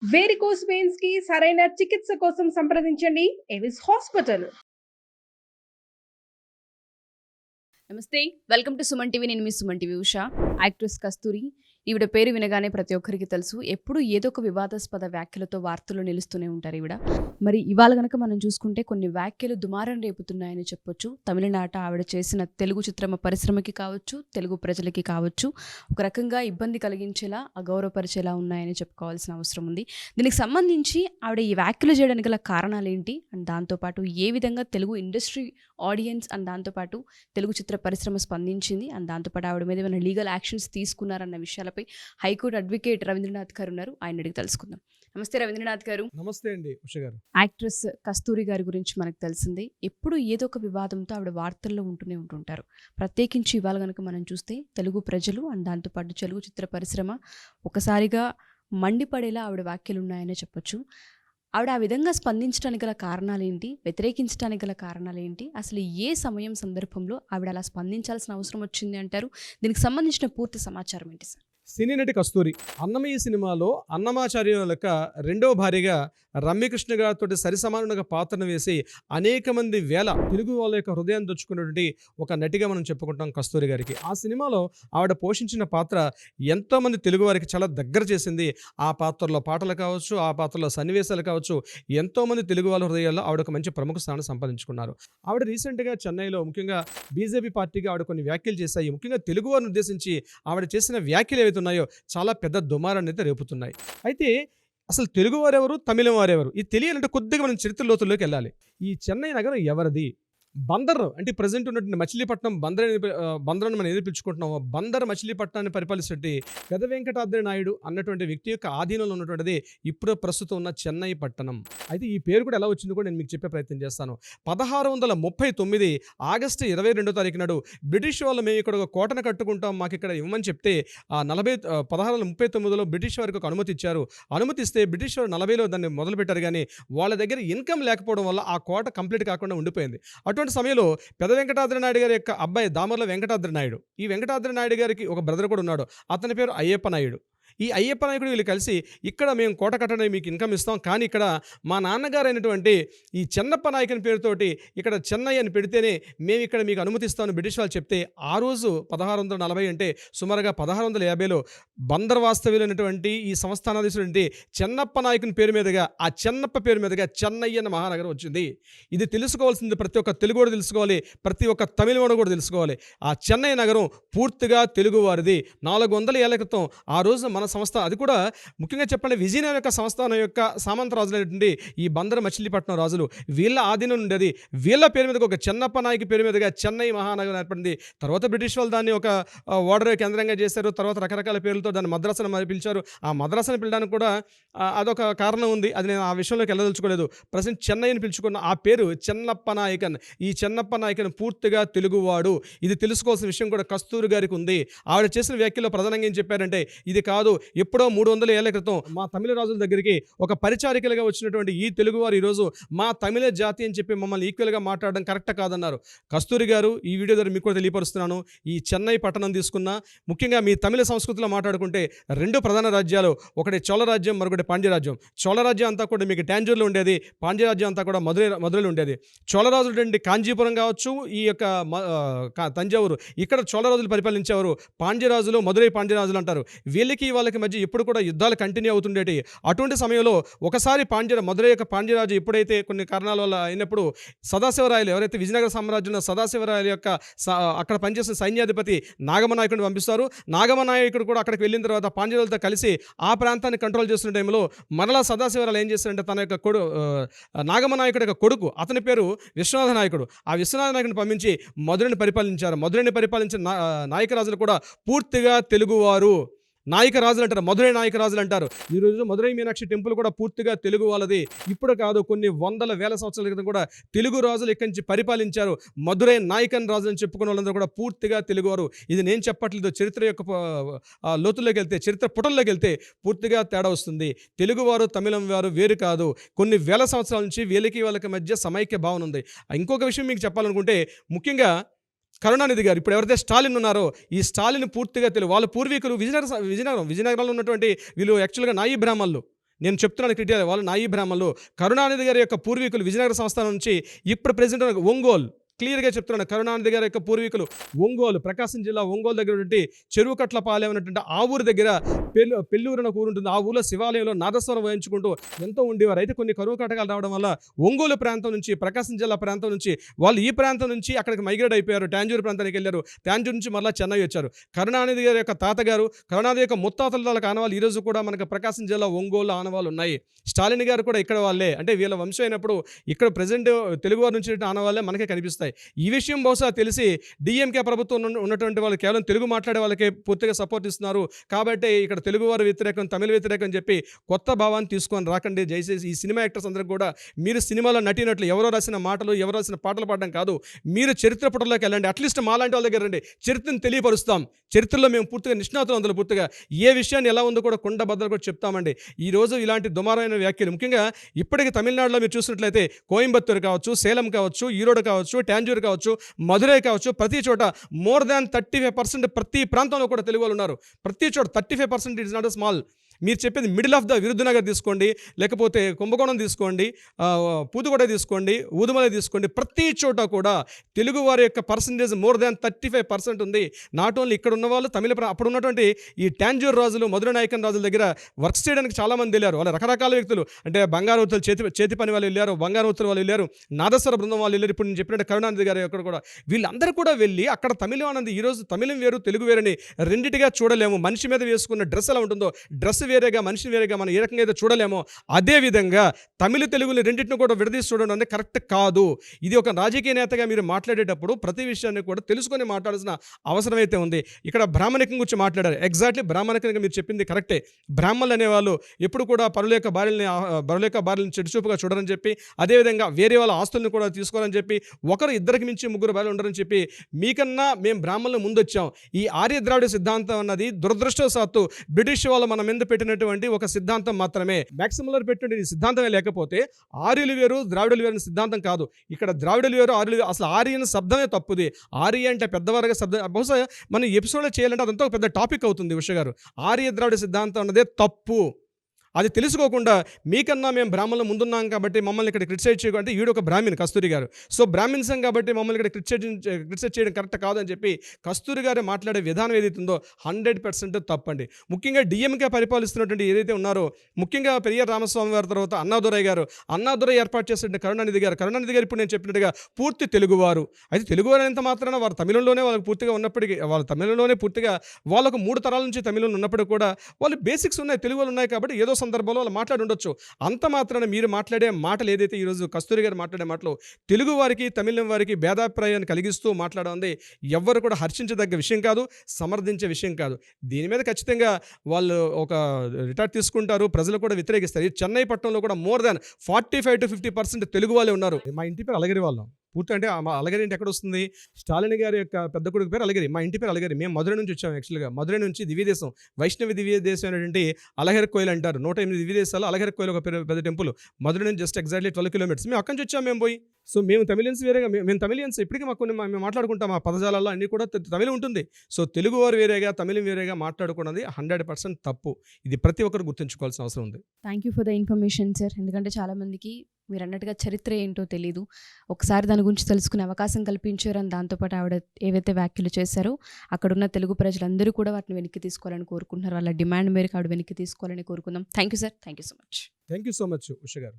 Varicose veins కి సరైన చికిత్స కోసం సంప్రదించండి ఎవిస్ హాస్పిటల్. నమస్తే. Welcome to Suman TV. నేను మీ సుమన్ టీవీ ఉషా. యాక్ట్రెస్ కస్తూరి. ఈవిడ పేరు వినగానే ప్రతి ఒక్కరికి తెలుసు. ఎప్పుడు ఏదో ఒక వివాదాస్పద వ్యాఖ్యలతో వార్తల్లో నిలుస్తూనే ఉంటారు ఈవిడ. మరి ఇవాళ గనక మనం చూసుకుంటే కొన్ని వ్యాఖ్యలు దుమారం రేపుతున్నాయని చెప్పొచ్చు. తమిళనాట ఆవిడ చేసిన తెలుగు చిత్రమ పరిశ్రమకి కావచ్చు, తెలుగు ప్రజలకి కావచ్చు, ఒక రకంగా ఇబ్బంది కలిగించేలా, అగౌరవపరిచేలా ఉన్నాయని చెప్పుకోవాల్సిన అవసరం ఉంది. దీనికి సంబంధించి ఆవిడ ఈ వ్యాఖ్యలు చేయడానికి గల కారణాలు ఏంటి, అండ్ దాంతోపాటు ఏ విధంగా తెలుగు ఇండస్ట్రీ ఆడియన్స్ అండ్ దాంతోపాటు తెలుగు చిత్ర పరిశ్రమ స్పందించింది, అండ్ దాంతోపాటు ఆవిడ మీద ఏమైనా లీగల్ యాక్షన్స్ తీసుకున్నారన్న విషయాలపై హైకోర్టు అడ్వకేట్ రవీంద్రనాథ్ గారు ఉన్నారు. ఆయన అడిగి తెలుసుకుందాం. నమస్తే రవీంద్రనాథ్ గారు. నమస్తే అండి ఉష గారు. యాక్ట్రెస్ కస్తూరి గారి గురించి మనకు తెలిసిందే. ఎప్పుడు ఏదో ఒక వివాదంతో ఆవిడ వార్తల్లో ఉంటుంటారు. ప్రత్యేకించి ఇవాళ కనుక మనం చూస్తే తెలుగు ప్రజలు అండ్ దాంతోపాటు తెలుగు చిత్ర పరిశ్రమ ఒకసారిగా మండిపడేలా ఆవిడ వ్యాఖ్యలు ఉన్నాయనే చెప్పొచ్చు. ఆవిడ ఆ విధంగా స్పందించడానికి గల కారణాలేంటి, వ్యతిరేకించడానికి గల కారణాలేంటి, అసలు ఏ సమయం సందర్భంలో ఆవిడ అలా స్పందించాల్సిన అవసరం వచ్చింది అంటారు? దీనికి సంబంధించిన పూర్తి సమాచారం ఏంటి సార్? సినీ నటి కస్తూరి అన్నమయ్య సినిమాలో అన్నమాచార్య యొక్క రెండవ భార్యగా రమ్యకృష్ణ గారితో సరిసమానుగా పాత్రను వేసి అనేక మంది వేల తెలుగు వాళ్ళ యొక్క హృదయాన్ని దోచుకున్నటువంటి ఒక నటిగా మనం చెప్పుకుంటాం కస్తూరి గారికి. ఆ సినిమాలో ఆవిడ పోషించిన పాత్ర ఎంతోమంది తెలుగు వారికి చాలా దగ్గర చేసింది. ఆ పాత్రలో పాటలు కావచ్చు, ఆ పాత్రలో సన్నివేశాలు కావచ్చు, ఎంతోమంది తెలుగు వాళ్ళ హృదయాల్లో ఆవిడ ఒక మంచి ప్రముఖ స్థానం సంపాదించుకున్నారు. ఆవిడ రీసెంట్గా చెన్నైలో ముఖ్యంగా బీజేపీ పార్టీగా ఆవిడ కొన్ని వ్యాఖ్యలు చేశాయి. ముఖ్యంగా తెలుగు వారిని ఉద్దేశించి ఆవిడ చేసిన వ్యాఖ్యలు ఏవైతే ఉన్నాయో చాలా పెద్ద దుమారాన్ని అయితే రేపుతున్నాయి. అయితే అసలు తెలుగు వారెవరు, తమిళం వారెవరు ఇది తెలియాలంటే కొద్దిగా మనం చరిత్ర లోతుల్లోకి వెళ్ళాలి. ఈ చెన్నై నగరం ఎవరిది? బందర్ అంటే ప్రజెంట్ ఉన్నటువంటి మచిలీపట్నం బందర్ మనం ఏది పిలుచుకుంటున్నామో బందర్ మచిలీపట్నాన్ని పరిపాలిస్తే పెద వెంకటాద్రి నాయుడు అన్నటువంటి వ్యక్తి యొక్క ఆధీనంలో ఉన్నటువంటిది ఇప్పుడు ప్రస్తుతం ఉన్న చెన్నై పట్టణం. అయితే ఈ పేరు కూడా ఎలా వచ్చిందో కూడా నేను మీకు చెప్పే ప్రయత్నం చేస్తాను. 1639 ఆగస్టు 22వ తారీఖు నాడు బ్రిటిష్ వాళ్ళు మేము ఇక్కడ ఒక కోటను కట్టుకుంటాం, మాకు ఇక్కడ ఇవ్వమని చెప్తే 1639లో బ్రిటిష్ వారికి ఒక అనుమతి ఇచ్చారు. అనుమతి ఇస్తే బ్రిటిష్ వారు 40లో దాన్ని మొదలుపెట్టారు, కానీ వాళ్ళ దగ్గర ఇన్కమ్ లేకపోవడం వల్ల ఆ కోట కంప్లీట్ కాకుండా ఉండిపోయింది. అటువంటి సమయంలో పెద వెంకటాద్రి నాయుడు గారి యొక్క అబ్బాయి దామర్ల వెంకటాద్రి నాయుడు, ఈ వెంకటాద్రి నాయుడు గారికి ఒక బ్రదర్ కూడా ఉన్నాడు, అతని పేరు అయ్యప్ప నాయుడు. ఈ అయ్యప్ప నాయుడు వీళ్ళు కలిసి ఇక్కడ మేము కోట కట్టడానికి మీకు ఇన్కమ్ ఇస్తాం, కానీ ఇక్కడ మా నాన్నగారు అయినటువంటి ఈ చెన్నప్ప నాయకుని పేరుతోటి ఇక్కడ చెన్నై అని పెడితేనే మేము ఇక్కడ మీకు అనుమతిస్తామని బ్రిటిష్ వాళ్ళు చెప్తే ఆ రోజు 1640 అంటే సుమారుగా 1650లో బందర్ వాస్తవ్యులైనటువంటి ఈ సంస్థానాధీశుడు చెన్నప్ప నాయకుని పేరు మీదుగా ఆ చెన్నప్ప పేరు మీదుగా చెన్నై అన్న మహానగరం వచ్చింది. ఇది తెలుసుకోవాల్సింది ప్రతి ఒక్క తెలుగువాడు తెలుసుకోవాలి, ప్రతి ఒక్క తమిళవాడు కూడా తెలుసుకోవాలి. ఆ చెన్నై నగరం పూర్తిగా తెలుగువారిది. 400 ఏళ్ల క్రితం ఆ రోజు మన సంస్థ, అది కూడా ముఖ్యంగా చెప్పండి విజయనగరం యొక్క సంస్థానం యొక్క సామంత రాజులైనటువంటి ఈ బందర్ మచిలీపట్నం రాజులు వీళ్ళ ఆధీనం ఉండేది. వీళ్ళ పేరు మీద ఒక చెన్నప్ప నాయకి పేరు మీదుగా చెన్నై మహానగరం ఏర్పడింది. తర్వాత బ్రిటిష్ వాళ్ళు దాన్ని ఒక ఓడర్ కేంద్రంగా చేశారు. తర్వాత రకరకాల పేర్లతో దాన్ని మద్రాసును మరి పిలిచారు. ఆ మద్రాసును పిలడానికి కూడా అదొక కారణం ఉంది, అది నేను ఆ విషయంలోకి వెళ్ళదలుచుకోలేదు. ప్రజెంట్ చెన్నైని పిలుచుకున్న ఆ పేరు చెన్నప్ప నాయకన్. ఈ చెన్నప్ప నాయకన్ పూర్తిగా తెలుగువాడు. ఇది తెలుసుకోవాల్సిన విషయం కూడా కస్తూరి గారికి ఉంది. ఆవిడ చేసిన వ్యాఖ్యలో ప్రధానంగా ఏం చెప్పారంటే, ఇది కాదు ఎప్పుడో 300 ఏళ్ల క్రితం మా తమిళ రాజుల దగ్గరికి ఒక పరిచారికలుగా వచ్చినటువంటి ఈ తెలుగువారు ఈరోజు మా తమిళ జాతి అని చెప్పి మమ్మల్ని ఈక్వల్గా మాట్లాడడం కరెక్ట్ కాదన్నారు. కస్తూరి గారు ఈ వీడియో ద్వారా మీకు కూడా తెలియపరుస్తున్నాను. ఈ చెన్నై పట్టణం తీసుకున్న ముఖ్యంగా మీ తమిళ సంస్కృతిలో మాట్లాడుకుంటే 2 ప్రధాన రాజ్యాలు, ఒకటి చోళ రాజ్యం, మరొకటి పాండ్య రాజ్యం. చోళ రాజ్యం అంతా కూడా మీకు టాంజూర్లో ఉండేది, పాండ్య రాజ్యం అంతా కూడా మధురైలో ఉండేది. చోళ రాజులు అంటే కాంచీపురం కావచ్చు, ఈ యొక్క తంజావూరు, ఇక్కడ చోళ రాజులు పరిపాలించేవారు. పాండ్యరాజులు మధురై పాండ్యరాజులు అంటారు. వీళ్ళకి వాళ్ళకి మధ్య ఎప్పుడు కూడా యుద్ధాలు కంటిన్యూ అవుతుండేటి. అటువంటి సమయంలో ఒకసారి మధురై యొక్క పాండ్యరాజు ఎప్పుడైతే కొన్ని కారణాల వల్ల అయినప్పుడు సదాశివరాయలు, ఎవరైతే విజయనగర సామ్రాజ్యంలో సదాశివరాయలు యొక్క అక్కడ పనిచేసిన సైన్యాధిపతి నాగమనాయకుడిని పంపిస్తారు. నాగమనాయకుడు కూడా అక్కడికి వెళ్ళిన తర్వాత పాండ్యరాజులతో కలిసి ఆ ప్రాంతాన్ని కంట్రోల్ చేస్తున్న టైంలో మరలా సదాశివరాయలు ఏం చేస్తారంటే తన యొక్క నాగమనాయకుడి యొక్క కొడుకు, అతని పేరు విశ్వనాథ నాయకుడు, ఆ విశ్వనాథ నాయకుడిని పంపించి మధురైని పరిపాలించారు. మధురైని పరిపాలించిన నాయకరాజులు కూడా పూర్తిగా తెలుగువారు. నాయకరాజులు అంటారు, మధురై నాయకరాజులు అంటారు. ఈరోజు మధురై మీనాక్షి టెంపుల్ కూడా పూర్తిగా తెలుగు వాళ్ళది. ఇప్పుడు కాదు, కొన్ని వందల వేల సంవత్సరాల క్రితం కూడా తెలుగు రాజులు ఇక్కడి నుంచి పరిపాలించారు. మధురై నాయకన్ రాజులు అని చెప్పుకున్న వాళ్ళందరూ కూడా పూర్తిగా తెలుగువారు. ఇది నేను చెప్పట్లేదు, చరిత్ర యొక్క లోతుల్లోకి వెళ్తే, చరిత్ర పుటల్లోకి వెళ్తే పూర్తిగా తేడా వస్తుంది. తెలుగువారు తమిళం వారు వేరు కాదు. కొన్ని వేల సంవత్సరాల నుంచి వాళ్ళకి మధ్య సమైక్య భావన ఉంది. ఇంకొక విషయం మీకు చెప్పాలనుకుంటే, ముఖ్యంగా కరుణానిధి గారు, ఇప్పుడు ఎవరైతే స్టాలిన్ ఉన్నారో ఈ స్టాలిన్ పూర్తిగా వాళ్ళ పూర్వీకులు విజయనగరంలో ఉన్నటువంటి వీళ్ళు యాక్చువల్గా నాయి బ్రాహ్మణులు. నేను చెప్తున్నాను క్రిటికల్ వాళ్ళు నాయి బ్రాహ్మణులు. కరుణానిధి గారి యొక్క పూర్వీకులు విజయనగర సంస్థానం నుంచి ఇప్పుడు ప్రెసిడెంట్ ఒంగోలు. క్లియర్గా చెప్తున్నాను, కరుణానిధి గారి యొక్క పూర్వీకులు ఒంగోలు, ప్రకాశం జిల్లా ఒంగోలు దగ్గర ఉన్నటువంటి చెరువుకట్లపాలెం అనేటువంటి ఆ ఊరు దగ్గర పెళ్ళూరు అనే ఊరు ఉంటుంది. ఆ ఊళ్ళో శివాలయంలో నాదస్వరం వహించుకుంటూ ఎంతో ఉండేవారు. అయితే కొన్ని కరువు కటకాలు రావడం వల్ల ఒంగోలు ప్రాంతం నుంచి, ప్రకాశం జిల్లా ప్రాంతం నుంచి వాళ్ళు ఈ ప్రాంతం నుంచి అక్కడికి మైగ్రేట్ అయిపోయారు. ట్యాంజూరు ప్రాంతానికి వెళ్ళారు. ట్యాంజూరు నుంచి మళ్ళీ చెన్నై వచ్చారు. కరుణానిధి గారి యొక్క తాతగారు, కరుణానిధి యొక్క ముత్తాతల ఆనవాళ్ళు ఈరోజు కూడా మనకు ప్రకాశం జిల్లా ఒంగోలు ఆనవాళ్ళు ఉన్నాయి. స్టాలిన్ గారు కూడా ఇక్కడ వాళ్ళే, అంటే వీళ్ళ వంశం అయినప్పుడు ఇక్కడ ప్రజెంట్ తెలుగు వారి నుంచి ఆనవాళ్ళే మనకే కనిపిస్తాయి. ఈ విషయం బహుశా తెలిసి డిఎంకే ప్రభుత్వం ఉన్నటువంటి వాళ్ళు కేవలం తెలుగు మాట్లాడే వాళ్ళకే పూర్తిగా సపోర్ట్ ఇస్తున్నారు కాబట్టి ఇక్కడ తెలుగు వారు వ్యతిరేకం, తమిళ వ్యతిరేకం అని చెప్పి కొత్త భావాన్ని తీసుకొని రాకండి. దయచేసి ఈ సినిమా యాక్టర్స్ అందరికీ కూడా మీరు సినిమాలో నటినట్లు ఎవరో రాసిన మాటలు, ఎవరో రాసిన పాటలు పాడడం కాదు, మీరు చరిత్ర పుటల్లోకి వెళ్ళండి. అట్లీస్ట్ మాలాంటి వాళ్ళ దగ్గర రండి, చరిత్రను తెలియపరుస్తాం. చరిత్రలో మేము పూర్తిగా నిష్ణాతులు, అందులో పూర్తిగా ఏ విషయాన్ని ఎలా ఉందో కూడా కుండ బద్దలు కూడా చెప్తామండి. ఈరోజు ఇలాంటి దుమారమైన వ్యాఖ్యలు ముఖ్యంగా ఇప్పటికీ తమిళనాడులో మీరు చూసినట్లయితే కోయంబత్తూరు కావచ్చు, సేలం కావచ్చు, ఈరోడ్ కావచ్చు, ట్యాంజూరు కావచ్చు, మధురై కావచ్చు, ప్రతి చోట మోర్ దాన్ 35% ప్రతి ప్రాంతంలో కూడా తెలుగు వాళ్ళు ఉన్నారు. ప్రతి చోట 35% ఇట్స్ నాట్ స్మాల్. మీరు చెప్పేది మిడిల్ ఆఫ్ ద విరుద్ధనగర్ తీసుకోండి, లేకపోతే కుంభకోణం తీసుకోండి, పూతుకోట తీసుకోండి, ఊదుమల తీసుకోండి, ప్రతి చోట కూడా తెలుగు వారి యొక్క పర్సంటేజ్ మోర్ దాన్ 35% ఉంది. నాట్ ఓన్లీ ఇక్కడ ఉన్న వాళ్ళు తమిళ అప్పుడు ఉన్నటువంటి ఈ ట్యాంజూర్ రాజులు, మధుర నాయకన్ రాజుల దగ్గర వర్క్స్ చేయడానికి చాలామంది వెళ్ళారు. వాళ్ళ రకరకాల వ్యక్తులు, అంటే బంగారు ఉత్తలు చేతి పని వాళ్ళు వెళ్ళారు, బంగారు ఉత్తలు వాళ్ళు వెళ్ళారు, నాదస్వర బృందం వాళ్ళు వెళ్ళారు. ఇప్పుడు నేను చెప్పినట్టు కరుణానిధి గారు అక్కడ కూడా వీళ్ళందరూ కూడా వెళ్ళి అక్కడ తమిళం అన్నది ఈరోజు తమిళం వేరు, తెలుగు వేరని రెండింటిగా చూడలేము. మనిషి మీద వేసుకున్న డ్రెస్ ఎలా ఉంటుందో, డ్రెస్ వేరేగా, మనిషి వేరేగా మనం ఏ రకంగా అయితే చూడలేమో అదేవిధంగా తమిళ తెలుగుని రెండింటిని కూడా విడదీసి చూడడం అనేది కరెక్ట్ కాదు. ఇది ఒక రాజకీయ నేతగా మీరు మాట్లాడేటప్పుడు ప్రతి విషయాన్ని కూడా తెలుసుకొని మాట్లాడాల్సిన అవసరం అయితే ఉంది. ఇక్కడ బ్రాహ్మణికం గురించి మాట్లాడారు. ఎగ్జాక్ట్లీ బ్రాహ్మణికంగా మీరు చెప్పింది కరెక్టే. బ్రాహ్మణులు అనేవాళ్ళు ఎప్పుడు కూడా పరుల యొక్క భార్యని చెడుచూపుగా చూడరని చెప్పి, అదేవిధంగా వేరే వాళ్ళ ఆస్తుల్ని కూడా తీసుకోవాలని చెప్పి, ఒకరు ఇద్దరికి మించి ముగ్గురు భార్యలు ఉండరని చెప్పి, మీకన్నా మేము బ్రాహ్మణులు ముందొచ్చాం. ఈ ఆర్య ద్రావిడ సిద్ధాంతం అన్నది దురదృష్టవశాత్తు బ్రిటిష్ వాళ్ళు మన మీద పెట్టినటువంటి ఒక సిద్ధాంతం మాత్రమే. మ్యాక్సిమం పెట్టిన ఈ సిద్ధాంతమే లేకపోతే ఆర్యులు వేరు, ద్రావిడులు వేరు సిద్ధాంతం కాదు. ఇక్కడ ద్రావిడులు వేరు, ఆర్యులు వేరు. అసలు ఆర్య అనే శబ్దమే తప్పుది. ఆర్య అంటే పెద్దవారుగా శబ్దం, బహుశా మనం ఎపిసోడ్లో చేయాలంటే అదంతా ఒక పెద్ద టాపిక్ అవుతుంది. ఉష గారు, ఆర్య ద్రావిడ సిద్ధాంతం అన్నదే తప్పు. అది తెలుసుకోకుండా మీకన్నా మేము బ్రాహ్మణులు ముందున్నాం కాబట్టి మమ్మల్ని ఇక్కడ క్రిటిసైజ్ చేయడం, అంటే ఈడు ఒక బ్రాహ్మణ్ కస్తూరి గారు, సో బ్రాహ్మిన్సం కాబట్టి మమ్మల్ని ఇక్కడ క్రిటిసైజ్ చేయడం కరెక్ట్ కాదని చెప్పి కస్తూరి గారు మాట్లాడే విధానం ఏదైతుందో 100% తప్పండి. ముఖ్యంగా డిఎంకే పరిపాలిస్తున్నటువంటి ఏదైతే ఉన్నారో, ముఖ్యంగా పెరియార్ రామస్వామి గారి తర్వాత అన్నాదురై గారు, అన్నాదురై ఏర్పాటు చేసినటువంటి కరుణానిధి గారు ఇప్పుడు నేను చెప్పినట్టుగా పూర్తి తెలుగువారు. అయితే తెలుగువారు ఎంత మాత్రాన వారు తమిళంలోనే వాళ్ళకి పూర్తిగా ఉన్నప్పటికీ, వాళ్ళు తమిళంలోనే పూర్తిగా వాళ్ళకు 3 తరాల నుంచి తమిళంలో ఉన్నప్పటికీ కూడా వాళ్ళు బేసిక్స్ ఉన్నాయి, తెలుగులో ఉన్నాయి కాబట్టి ఏదో సందర్భంలో వాళ్ళు మాట్లాడి ఉండొచ్చు. అంత మాత్రాన మీరు మాట్లాడే మాటలు ఏదైతే ఈరోజు కస్తూరి గారు మాట్లాడే మాటలు తెలుగు వారికి, తమిళం వారికి భేదాభిప్రాయాన్ని కలిగిస్తూ మాట్లాడడం ఎవ్వరు కూడా హర్షించదగ్గ విషయం కాదు, సమర్థించే విషయం కాదు. దీని మీద ఖచ్చితంగా వాళ్ళు ఒక రిటార్ట్ తీసుకుంటారు, ప్రజలు కూడా వ్యతిరేకిస్తారు. ఈ చెన్నై పట్టణంలో కూడా మోర్ దాన్ 45 to 50% తెలుగు వాళ్ళే ఉన్నారు. మా ఇంటి పేరు అలగిరి వాళ్ళం పూర్తి, అంటే అలగిరి అంటే ఎక్కడ వస్తుంది? స్టాలిన్ గారి యొక్క పెద్ద కొడుకు పేరు అలగిరి, మా ఇంటి పేరు అలగిరి. మేము మధురై నుంచి వచ్చాము. యాక్చువల్గా మధురై నుంచి దివ్యదేశం, వైష్ణవి దివ్యదేశం అనేటువంటి అలహర్ కోయిల్ అంటారు. 108 దివ్యదేశాలు అలహర్ కోయిల్ ఒక పెద్ద టెంపుల్. మధురై నుంచి జస్ట్ ఎగ్జాక్ట్లీ 12 kilometers. మేము అక్కడి నుంచి వచ్చాము మేము పోయి. సో మేము తమిళియన్స్ వేరేగా, మేము తమిళియన్స్ ఇప్పటికీ మాకు మేము మాట్లాడుకుంటాం. ఆ పదజాలలో అన్నీ కూడా తమిళం ఉంటుంది. సో తెలుగు వారు వేరేగా, తమిళం వేరేగా మాట్లాడుకున్నది 100% తప్పు. ఇది ప్రతి ఒక్కరు గుర్తుంచుకోవాల్సిన అవసరం ఉంది. Thank you for the information sir. ఎందుకంటే చాలామందికి మీరు అన్నట్టుగా చరిత్ర ఏంటో తెలీదు. ఒకసారి దాని గురించి తెలుసుకునే అవకాశం కల్పించారని, దాంతోపాటు ఆవిడ ఏవైతే వ్యాఖ్యలు చేశారో అక్కడున్న తెలుగు ప్రజలందరూ కూడా వాటిని వెనక్కి తీసుకోవాలని కోరుకుంటున్నారు. వాళ్ళ డిమాండ్ మేరకు ఆవిడ వెనక్కి తీసుకోవాలని కోరుకుందాం. Thank you sir. Thank you so much. Thank you so much Usha గారు.